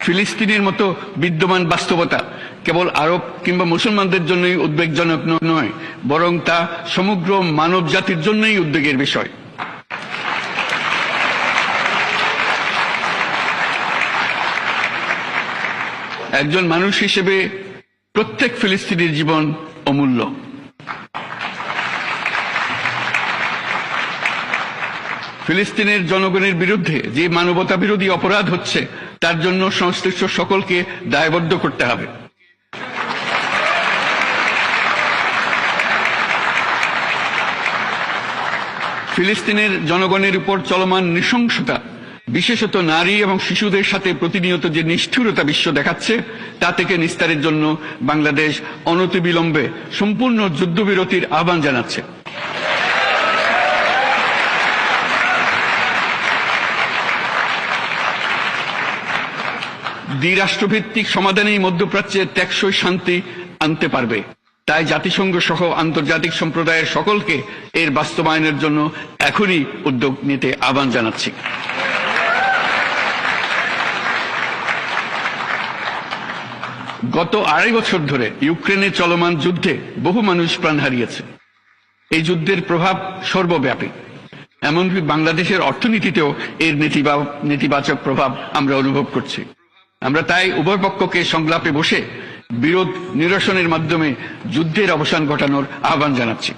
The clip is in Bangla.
ফিলিস্তিনের মতো বিদ্যমান বাস্তবতা কেবল আরব কিংবা মুসলমানদের জন্যই উদ্বেগজনক নয়, বরং তা সমগ্র মানব জাতির জন্যই উদ্বেগের বিষয়। একজন মানুষ হিসেবে প্রত্যেক ফিলিস্তিনির জীবন অমূল্য। ফিলিস্তিনের জনগণের বিরুদ্ধে যে মানবতা বিরোধী অপরাধ হচ্ছে তার জন্য সংশ্লিষ্ট সকলকে দায়বদ্ধ করতে হবে। ফিলিস্তিনের জনগণের উপর চলমান নৃশংসতা, বিশেষত নারী এবং শিশুদের সাথে প্রতিনিয়ত যে নিষ্ঠুরতা বিশ্ব দেখাচ্ছে, তা থেকে নিস্তারের জন্য বাংলাদেশ অনতিবিলম্বে সম্পূর্ণ যুদ্ধবিরতির আহ্বান জানাচ্ছে। দ্বিরাষ্ট্রভিত্তিক সমাধানেই মধ্যপ্রাচ্যে টেকসই শান্তি আনতে পারবে। তাই জাতিসংঘ সহ আন্তর্জাতিক সম্প্রদায়ের সকলকে এর বাস্তবায়নের জন্য এখনই উদ্যোগ নিতে আহ্বান জানাচ্ছি। গত 2.5 বছর ধরে ইউক্রেনে চলমান যুদ্ধে বহু মানুষ প্রাণ হারিয়েছে। এই যুদ্ধের প্রভাব সর্বব্যাপী, এমনকি বাংলাদেশের অর্থনীতিতেও এর নেতিবাচক প্রভাব আমরা অনুভব করছি। আমরা তাই উভয় পক্ষকে সংলাপে বসে বিরোধ নিরসনের মাধ্যমে যুদ্ধের অবসান ঘটানোর আহ্বান জানাচ্ছি।